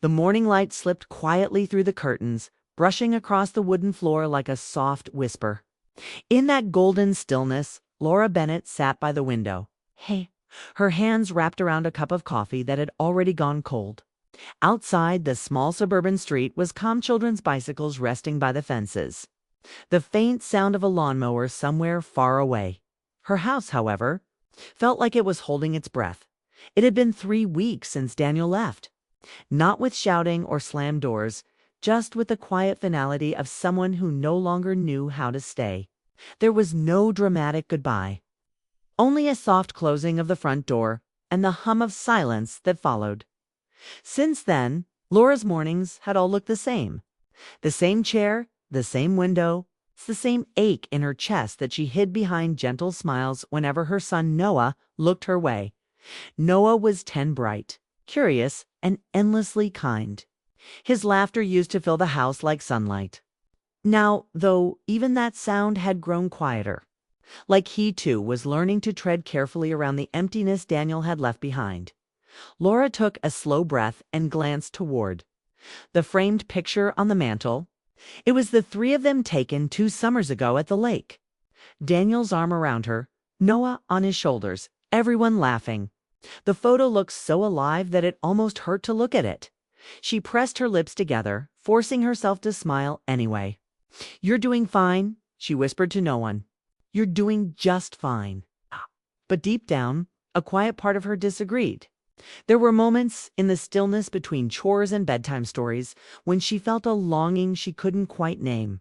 The morning light slipped quietly through the curtains, brushing across the wooden floor like a soft whisper. In that golden stillness, Laura Bennett sat by the window. Hey, her hands wrapped around a cup of coffee that had already gone cold. Outside, the small suburban street was calm children's bicycles resting by the fences. The faint sound of a lawnmower somewhere far away. Her house, however, felt like it was holding its breath. It had been 3 weeks since Daniel left. Not with shouting or slammed doors, just with the quiet finality of someone who no longer knew how to stay. There was no dramatic goodbye. Only a soft closing of the front door and the hum of silence that followed. Since then, Laura's mornings had all looked the same. The same chair, the same window, the same ache in her chest that she hid behind gentle smiles whenever her son Noah looked her way. Noah was 10 bright, curious, and endlessly kind. His laughter used to fill the house like sunlight. Now, though, even that sound had grown quieter. Like he too was learning to tread carefully around the emptiness Daniel had left behind. Laura took a slow breath and glanced toward the framed picture on the mantel. It was the 3 of them taken 2 summers ago at the lake. Daniel's arm around her, Noah on his shoulders, everyone laughing. The photo looked so alive that it almost hurt to look at it. She pressed her lips together, forcing herself to smile anyway. "You're doing fine," she whispered to no one. "You're doing just fine." But deep down, a quiet part of her disagreed. There were moments in the stillness between chores and bedtime stories when she felt a longing she couldn't quite name.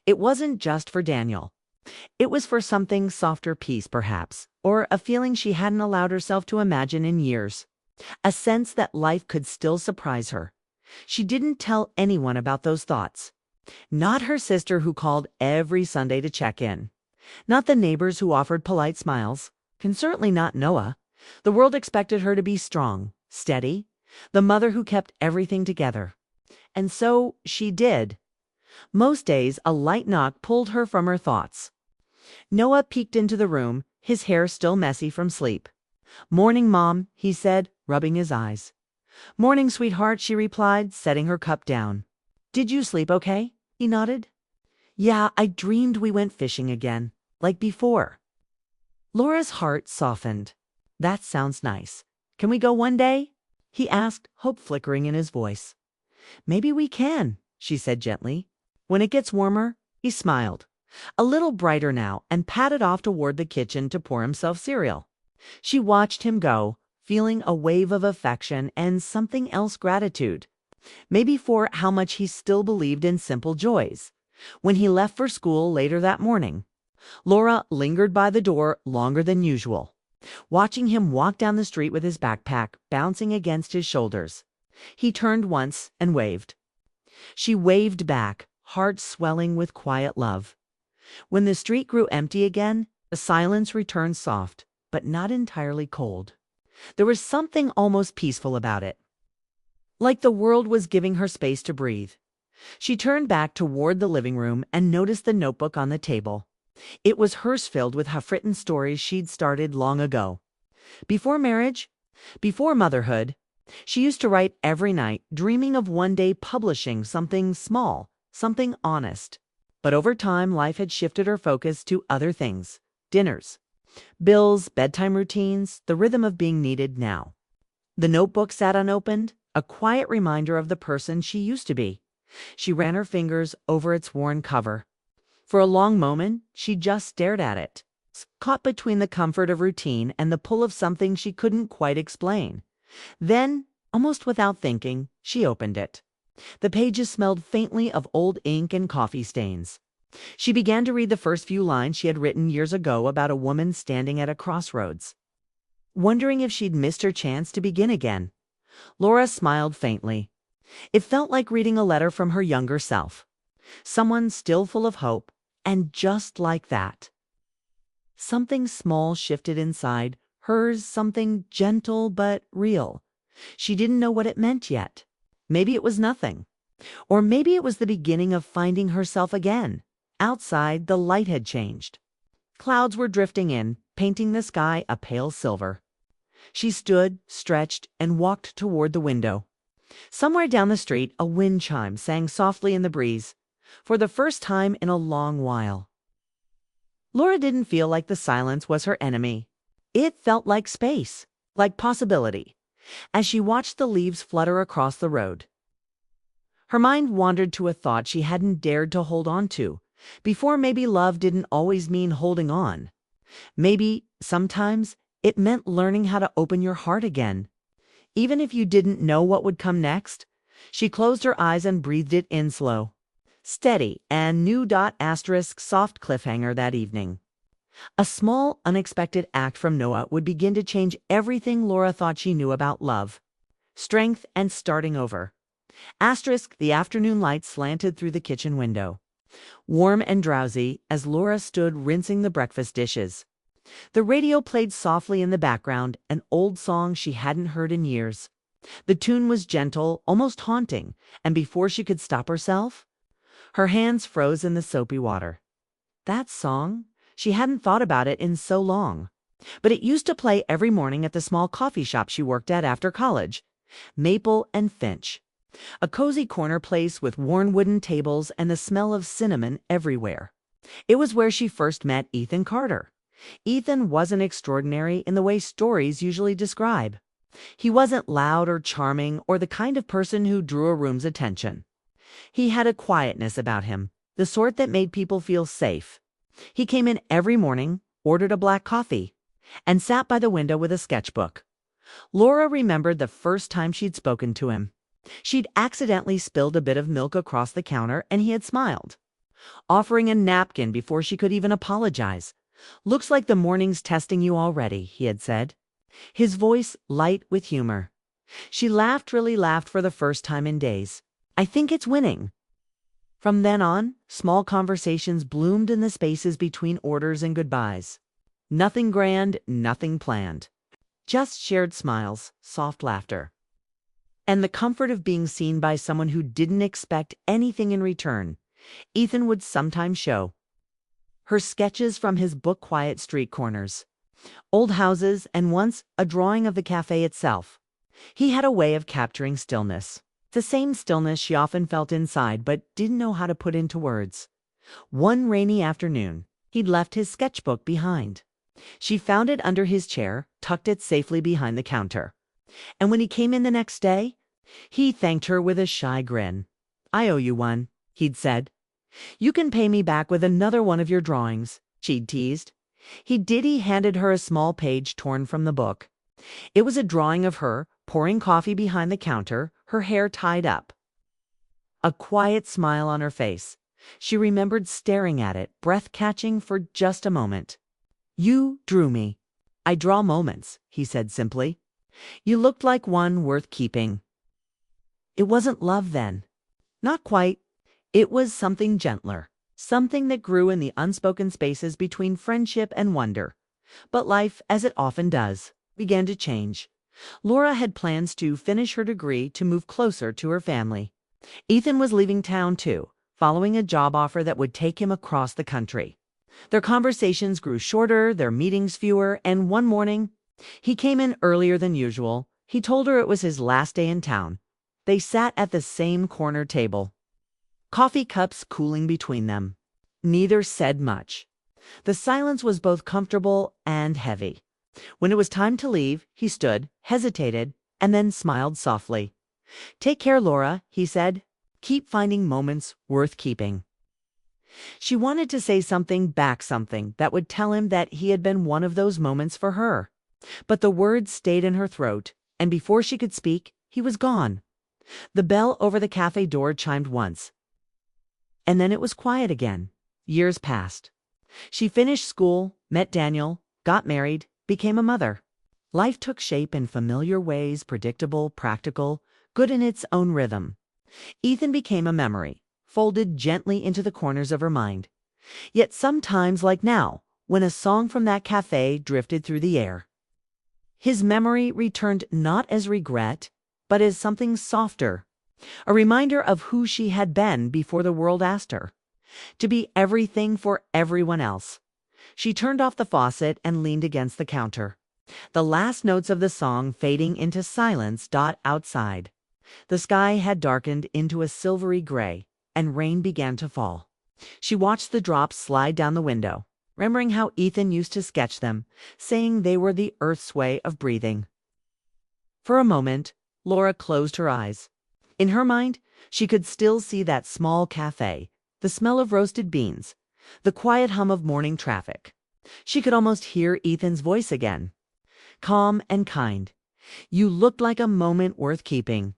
It wasn't just for Daniel. It was for something softer peace, perhaps, or a feeling she hadn't allowed herself to imagine in years. A sense that life could still surprise her. She didn't tell anyone about those thoughts. Not her sister who called every Sunday to check in. Not the neighbors who offered polite smiles. And certainly not Noah. The world expected her to be strong, steady, the mother who kept everything together. And so she did. Most days, a light knock pulled her from her thoughts. Noah peeked into the room, his hair still messy from sleep. "Morning, Mom," he said, rubbing his eyes. "Morning, sweetheart," she replied, setting her cup down. "Did you sleep okay?" He nodded. "Yeah, I dreamed we went fishing again, like before." Laura's heart softened. "That sounds nice. Can we go one day?" he asked, hope flickering in his voice. "Maybe we can," she said gently. "When it gets warmer." He smiled, a little brighter now, and padded off toward the kitchen to pour himself cereal. She watched him go, feeling a wave of affection and something else, gratitude. Maybe for how much he still believed in simple joys. When he left for school later that morning, Laura lingered by the door longer than usual, watching him walk down the street with his backpack bouncing against his shoulders. He turned once and waved. She waved back, heart swelling with quiet love. When the street grew empty again, the silence returned soft, but not entirely cold. There was something almost peaceful about it. Like the world was giving her space to breathe. She turned back toward the living room and noticed the notebook on the table. It was hers, filled with half-written stories she'd started long ago. Before marriage, before motherhood, she used to write every night, dreaming of one day publishing something small, something honest. But over time, life had shifted her focus to other things. Dinners, bills, bedtime routines, the rhythm of being needed now. The notebook sat unopened, a quiet reminder of the person she used to be. She ran her fingers over its worn cover. For a long moment, she just stared at it, caught between the comfort of routine and the pull of something she couldn't quite explain. Then, almost without thinking, she opened it. The pages smelled faintly of old ink and coffee stains. She began to read the first few lines she had written years ago about a woman standing at a crossroads, wondering if she'd missed her chance to begin again. Laura smiled faintly. It felt like reading a letter from her younger self. Someone still full of hope, and just like that. Something small shifted inside, hers something gentle but real. She didn't know what it meant yet. Maybe it was nothing. Or maybe it was the beginning of finding herself again. Outside, the light had changed. Clouds were drifting in, painting the sky a pale silver. She stood, stretched, and walked toward the window. Somewhere down the street, a wind chime sang softly in the breeze, for the first time in a long while. Laura didn't feel like the silence was her enemy. It felt like space, like possibility, as she watched the leaves flutter across the road. Her mind wandered to a thought she hadn't dared to hold on to. Before, maybe love didn't always mean holding on. Maybe, sometimes, it meant learning how to open your heart again. Even if you didn't know what would come next, she closed her eyes and breathed it in slow. Steady and new soft cliffhanger that evening. A small, unexpected act from Noah would begin to change everything Laura thought she knew about love. Strength and starting over. The afternoon light slanted through the kitchen window, warm and drowsy as Laura stood rinsing the breakfast dishes. The radio played softly in the background, an old song she hadn't heard in years. The tune was gentle, almost haunting, and before she could stop herself, her hands froze in the soapy water. That song? She hadn't thought about it in so long. But it used to play every morning at the small coffee shop she worked at after college. Maple and Finch. A cozy corner place with worn wooden tables and the smell of cinnamon everywhere. It was where she first met Ethan Carter. Ethan wasn't extraordinary in the way stories usually describe. He wasn't loud or charming or the kind of person who drew a room's attention. He had a quietness about him, the sort that made people feel safe. He came in every morning, ordered a black coffee, and sat by the window with a sketchbook. Laura remembered the first time she'd spoken to him. She'd accidentally spilled a bit of milk across the counter and he had smiled, offering a napkin before she could even apologize. "Looks like the morning's testing you already," he had said, his voice light with humor. She really laughed for the first time in days. "I think it's winning." From then on, small conversations bloomed in the spaces between orders and goodbyes. Nothing grand, nothing planned. Just shared smiles, soft laughter, and the comfort of being seen by someone who didn't expect anything in return. Ethan would sometimes show her sketches from his book quiet street corners, old houses, and once a drawing of the cafe itself. He had a way of capturing stillness. The same stillness she often felt inside but didn't know how to put into words. One rainy afternoon, he'd left his sketchbook behind. She found it under his chair, tucked it safely behind the counter. And when he came in the next day, he thanked her with a shy grin. "I owe you one," he'd said. "You can pay me back with another one of your drawings," she'd teased. He handed her a small page torn from the book. It was a drawing of her, pouring coffee behind the counter, her hair tied up. A quiet smile on her face. She remembered staring at it, breath-catching for just a moment. "You drew me." "I draw moments," he said simply. "You looked like one worth keeping." It wasn't love then. Not quite. It was something gentler, something that grew in the unspoken spaces between friendship and wonder. But life, as it often does, began to change. Laura had plans to finish her degree to move closer to her family. Ethan was leaving town too, following a job offer that would take him across the country. Their conversations grew shorter, their meetings fewer, and one morning, he came in earlier than usual. He told her it was his last day in town. They sat at the same corner table, coffee cups cooling between them. Neither said much. The silence was both comfortable and heavy. When it was time to leave, he stood, hesitated, and then smiled softly. "Take care, Laura," he said. "Keep finding moments worth keeping." She wanted to say something back, something that would tell him that he had been one of those moments for her. But the words stayed in her throat, and before she could speak, he was gone. The bell over the cafe door chimed once, and then it was quiet again. Years passed. She finished school, met Daniel, got married, became a mother. Life took shape in familiar ways, predictable, practical, good in its own rhythm. Ethan became a memory, folded gently into the corners of her mind. Yet sometimes, like now, when a song from that cafe drifted through the air, his memory returned not as regret, but as something softer, a reminder of who she had been before the world asked her to be everything for everyone else. She turned off the faucet and leaned against the counter, the last notes of the song fading into silence outside. The sky had darkened into a silvery gray, and rain began to fall. She watched the drops slide down the window, remembering how Ethan used to sketch them, saying they were the Earth's way of breathing. For a moment, Laura closed her eyes. In her mind, she could still see that small cafe, the smell of roasted beans, the quiet hum of morning traffic. She could almost hear Ethan's voice again. Calm and kind. "You looked like a moment worth keeping."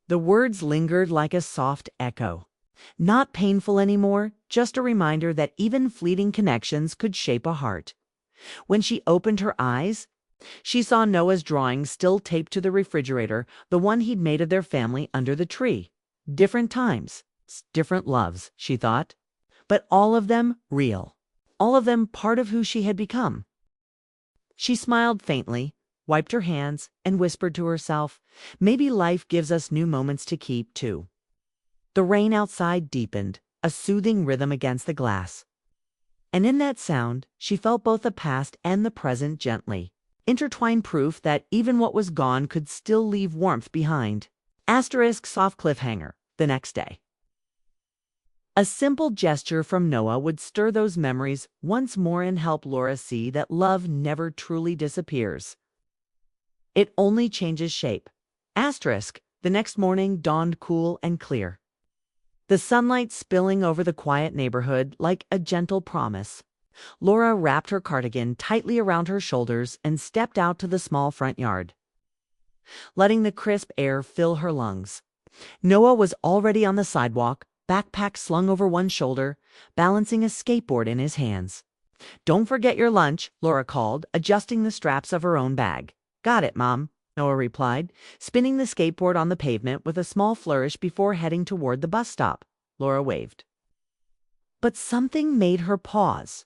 The words lingered like a soft echo. Not painful anymore, just a reminder that even fleeting connections could shape a heart. When she opened her eyes, she saw Noah's drawing still taped to the refrigerator, the one he'd made of their family under the tree. Different times, different loves, she thought, but all of them real. All of them part of who she had become. She smiled faintly, wiped her hands, and whispered to herself, maybe life gives us new moments to keep, too. The rain outside deepened, a soothing rhythm against the glass. And in that sound, she felt both the past and the present gently, intertwined proof that even what was gone could still leave warmth behind. Asterisk soft cliffhanger, the next day. A simple gesture from Noah would stir those memories once more and help Laura see that love never truly disappears. It only changes shape. Asterisk, the next morning dawned cool and clear. The sunlight spilling over the quiet neighborhood like a gentle promise. Laura wrapped her cardigan tightly around her shoulders and stepped out to the small front yard, letting the crisp air fill her lungs. Noah was already on the sidewalk, backpack slung over one shoulder, balancing a skateboard in his hands. "Don't forget your lunch," Laura called, adjusting the straps of her own bag. "Got it, Mom," Noah replied, spinning the skateboard on the pavement with a small flourish before heading toward the bus stop. Laura waved. But something made her pause.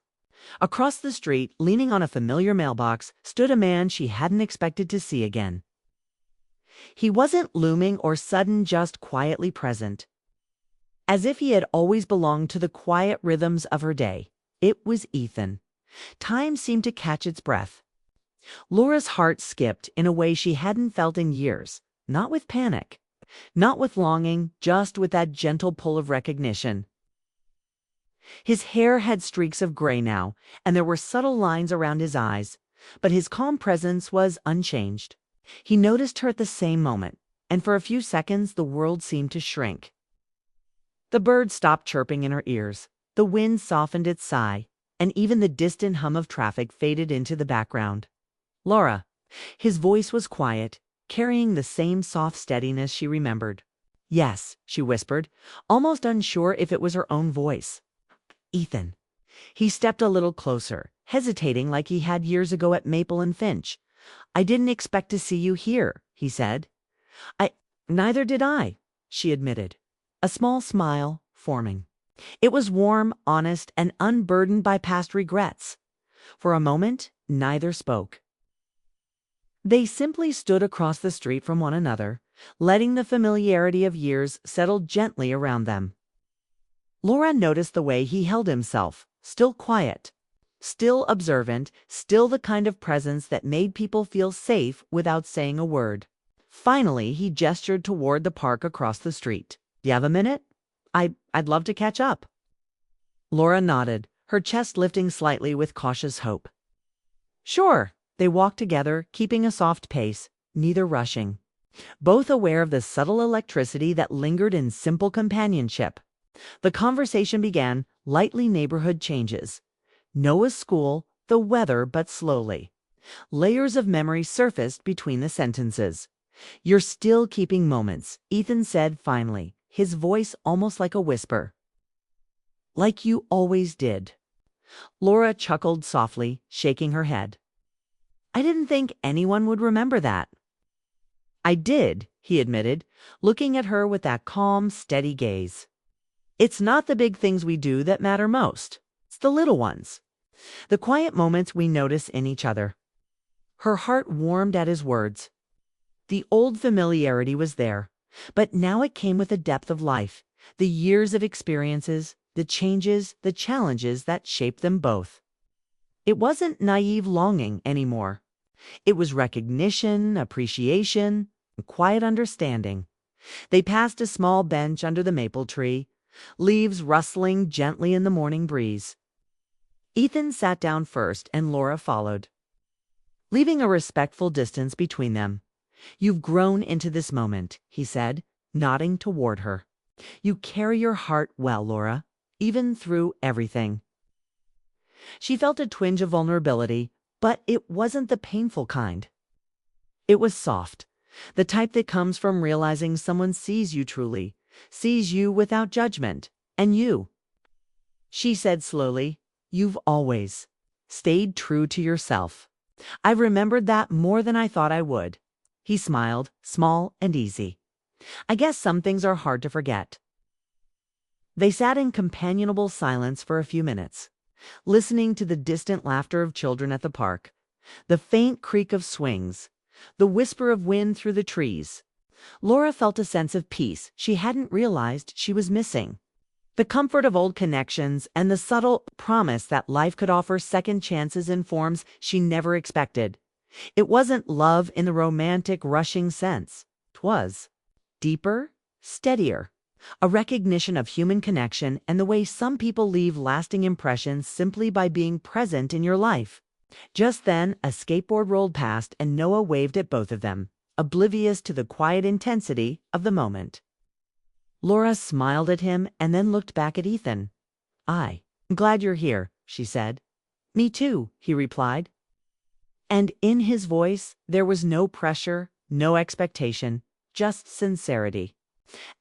Across the street, leaning on a familiar mailbox, stood a man she hadn't expected to see again. He wasn't looming or sudden, just quietly present. As if he had always belonged to the quiet rhythms of her day. It was Ethan. Time seemed to catch its breath. Laura's heart skipped in a way she hadn't felt in years, not with panic, not with longing, just with that gentle pull of recognition. His hair had streaks of gray now, and there were subtle lines around his eyes, but his calm presence was unchanged. He noticed her at the same moment, and for a few seconds the world seemed to shrink. The birds stopped chirping in her ears, the wind softened its sigh, and even the distant hum of traffic faded into the background. "Laura." His voice was quiet, carrying the same soft steadiness she remembered. "Yes," she whispered, almost unsure if it was her own voice. "Ethan." He stepped a little closer, hesitating like he had years ago at Maple and Finch. "I didn't expect to see you here," he said. Neither did I," she admitted, a small smile forming. It was warm, honest, and unburdened by past regrets. For a moment, neither spoke. They simply stood across the street from one another, letting the familiarity of years settle gently around them. Laura noticed the way he held himself, still quiet, still observant, still the kind of presence that made people feel safe without saying a word. Finally, he gestured toward the park across the street. "Do you have a minute? I'd love to catch up." Laura nodded, her chest lifting slightly with cautious hope. "Sure." They walked together, keeping a soft pace, neither rushing, both aware of the subtle electricity that lingered in simple companionship. The conversation began, lightly neighborhood changes. Noah's school, the weather, but slowly. Layers of memory surfaced between the sentences. "You're still keeping moments," Ethan said finally, his voice almost like a whisper. "Like you always did." Laura chuckled softly, shaking her head. "I didn't think anyone would remember that." "I did," he admitted, looking at her with that calm, steady gaze. "It's not the big things we do that matter most. It's the little ones. The quiet moments we notice in each other." Her heart warmed at his words. The old familiarity was there, but now it came with the depth of life, the years of experiences, the changes, the challenges that shaped them both. It wasn't naive longing anymore. It was recognition, appreciation, and quiet understanding. They passed a small bench under the maple tree, leaves rustling gently in the morning breeze. Ethan sat down first and Laura followed, leaving a respectful distance between them. "You've grown into this moment," he said, nodding toward her. "You carry your heart well, Laura, even through everything." She felt a twinge of vulnerability, but it wasn't the painful kind. It was soft, the type that comes from realizing someone sees you truly, sees you without judgment, and you, she said slowly, "you've always stayed true to yourself. I've remembered that more than I thought I would." He smiled, small and easy. "I guess some things are hard to forget." They sat in companionable silence for a few minutes, listening to the distant laughter of children at the park, the faint creak of swings, the whisper of wind through the trees. Laura felt a sense of peace she hadn't realized she was missing. The comfort of old connections and the subtle promise that life could offer second chances in forms she never expected. It wasn't love in the romantic, rushing sense. 'Twas deeper, steadier, a recognition of human connection and the way some people leave lasting impressions simply by being present in your life. Just then, a skateboard rolled past and Noah waved at both of them, oblivious to the quiet intensity of the moment. Laura smiled at him and then looked back at Ethan. "I'm glad you're here," she said. "Me too," he replied. And in his voice, there was no pressure, no expectation, just sincerity.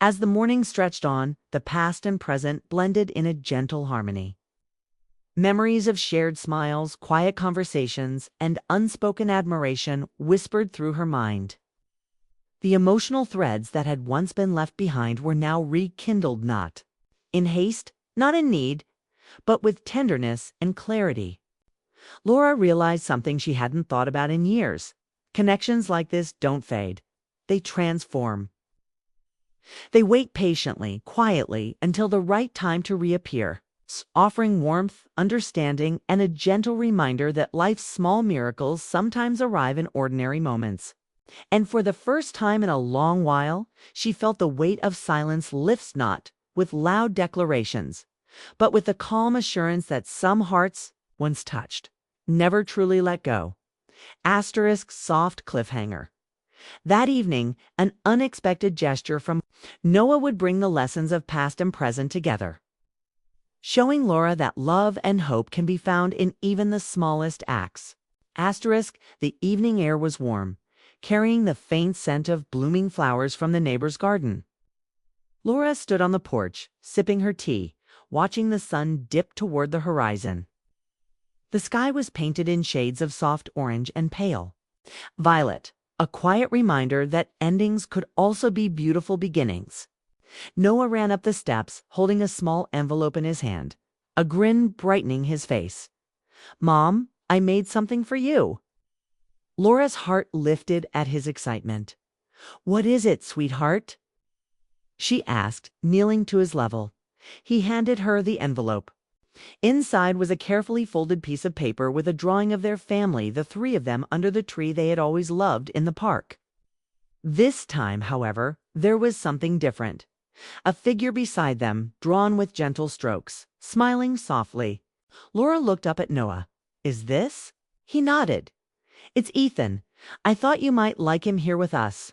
As the morning stretched on, the past and present blended in a gentle harmony. Memories of shared smiles, quiet conversations, and unspoken admiration whispered through her mind. The emotional threads that had once been left behind were now rekindled, not in haste, not in need, but with tenderness and clarity. Laura realized something she hadn't thought about in years. Connections like this don't fade. They transform. They wait patiently, quietly, until the right time to reappear, offering warmth, understanding, and a gentle reminder that life's small miracles sometimes arrive in ordinary moments. And for the first time in a long while, she felt the weight of silence lifts not with loud declarations, but with the calm assurance that some hearts, once touched, never truly let go. Asterisk soft cliffhanger. That evening, an unexpected gesture from Noah would bring the lessons of past and present together, showing Laura that love and hope can be found in even the smallest acts. Asterisk, the evening air was warm, carrying the faint scent of blooming flowers from the neighbor's garden. Laura stood on the porch, sipping her tea, watching the sun dip toward the horizon. The sky was painted in shades of soft orange and pale violet, a quiet reminder that endings could also be beautiful beginnings. Noah ran up the steps, holding a small envelope in his hand, a grin brightening his face. "Mom, I made something for you." Laura's heart lifted at his excitement. "What is it, sweetheart?" she asked, kneeling to his level. He handed her the envelope. Inside was a carefully folded piece of paper with a drawing of their family, the three of them under the tree they had always loved in the park. This time, however, there was something different. A figure beside them, drawn with gentle strokes, smiling softly. Laura looked up at Noah. "Is this?" He nodded. "It's Ethan. I thought you might like him here with us."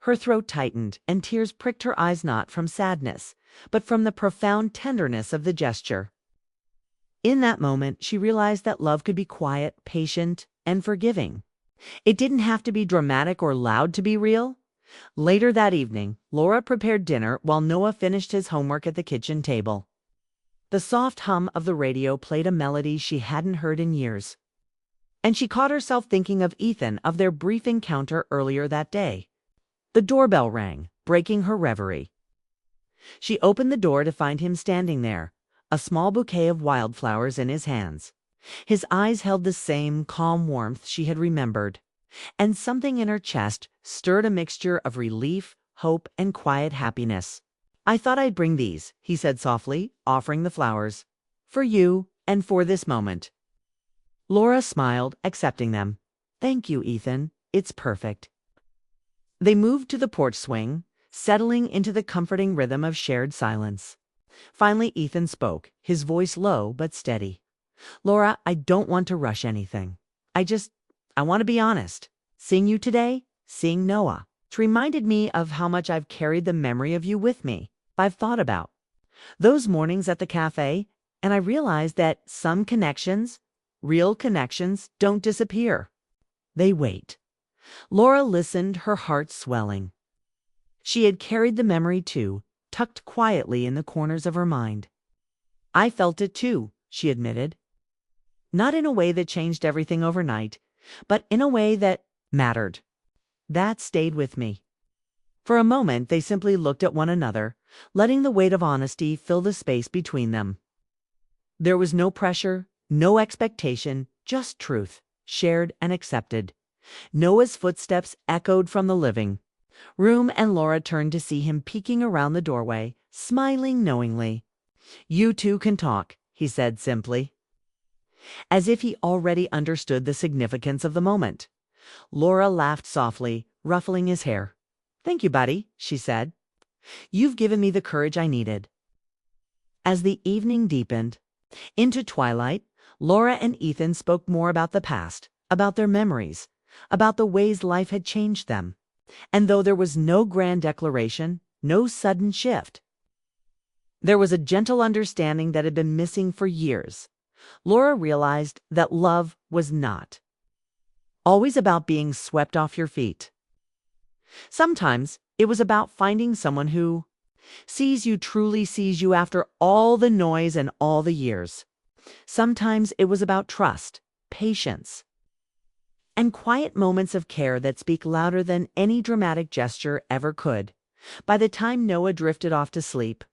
Her throat tightened, and tears pricked her eyes, not from sadness, but from the profound tenderness of the gesture. In that moment, she realized that love could be quiet, patient, and forgiving. It didn't have to be dramatic or loud to be real. Later that evening, Laura prepared dinner while Noah finished his homework at the kitchen table. The soft hum of the radio played a melody she hadn't heard in years, and she caught herself thinking of Ethan, of their brief encounter earlier that day. The doorbell rang, breaking her reverie. She opened the door to find him standing there, a small bouquet of wildflowers in his hands. His eyes held the same calm warmth she had remembered, and something in her chest stirred a mixture of relief, hope, and quiet happiness. "I thought I'd bring these," he said softly, offering the flowers. "For you and for this moment." Laura smiled, accepting them. "Thank you, Ethan. It's perfect." They moved to the porch swing, settling into the comforting rhythm of shared silence. Finally, Ethan spoke, his voice low but steady. Laura, I don't want to rush anything. I want to be honest. Seeing you today, seeing Noah, it's reminded me of how much I've carried the memory of you with me. I've thought about those mornings at the cafe, and I realized that some connections, real connections, don't disappear. They wait. Laura listened, her heart swelling. She had carried the memory too, tucked quietly in the corners of her mind. I felt it too, she admitted. Not in a way that changed everything overnight, but in a way that mattered. That stayed with me. For a moment, they simply looked at one another, letting the weight of honesty fill the space between them. There was no pressure, no expectation, just truth, shared and accepted. Noah's footsteps echoed from the living room, and Laura turned to see him peeking around the doorway, smiling knowingly. "You two can talk," he said simply, as if he already understood the significance of the moment. Laura laughed softly, ruffling his hair. "Thank you, buddy," she said. "You've given me the courage I needed." As the evening deepened into twilight, Laura and Ethan spoke more about the past, about their memories, about the ways life had changed them. And though there was no grand declaration, no sudden shift, there was a gentle understanding that had been missing for years. Laura realized that love was not always about being swept off your feet. Sometimes it was about finding someone who truly sees you after all the noise and all the years. Sometimes it was about trust, patience, and quiet moments of care that speak louder than any dramatic gesture ever could. By the time Noah drifted off to sleep,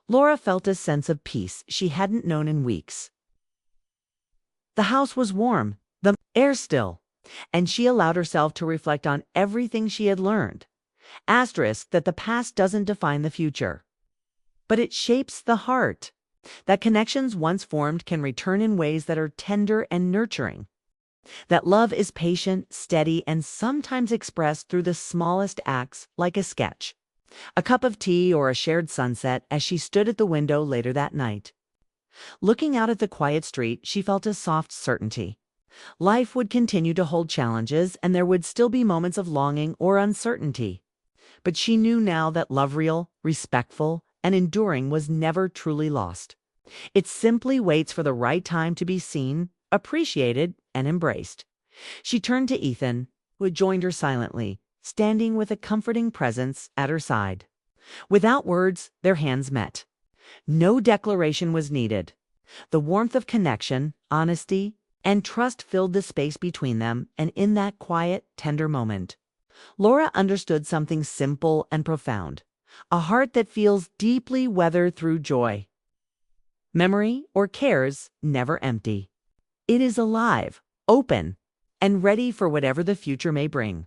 Laura felt a sense of peace she hadn't known in weeks. The house was warm, the air still, and she allowed herself to reflect on everything she had learned. Asterisk that the past doesn't define the future, but it shapes the heart. That connections once formed can return in ways that are tender and nurturing. That love is patient, steady, and sometimes expressed through the smallest acts, like a sketch, a cup of tea, or a shared sunset. As she stood at the window later that night, looking out at the quiet street, she felt a soft certainty. Life would continue to hold challenges, and there would still be moments of longing or uncertainty. But she knew now that love, real, respectful, and enduring, was never truly lost. It simply waits for the right time to be seen, appreciated, and embraced. She turned to Ethan, who had joined her silently, standing with a comforting presence at her side. Without words, their hands met. No declaration was needed. The warmth of connection, honesty, and trust filled the space between them, and in that quiet, tender moment, Laura understood something simple and profound, a heart that feels deeply whether through joy, memory, or cares, never empty. It is alive, open, and ready for whatever the future may bring.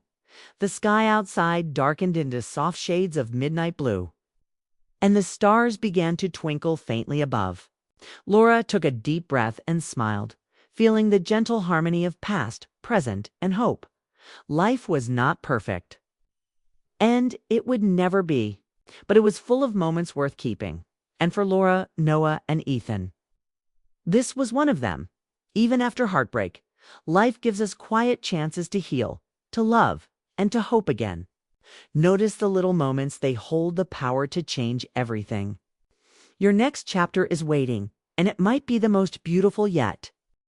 The sky outside darkened into soft shades of midnight blue, and the stars began to twinkle faintly above. Laura took a deep breath and smiled, feeling the gentle harmony of past, present, and hope. Life was not perfect, and it would never be, but it was full of moments worth keeping. And for Laura, Noah, and Ethan, this was one of them. Even after heartbreak, life gives us quiet chances to heal, to love, and to hope again. Notice the little moments; they hold the power to change everything. Your next chapter is waiting, and it might be the most beautiful yet.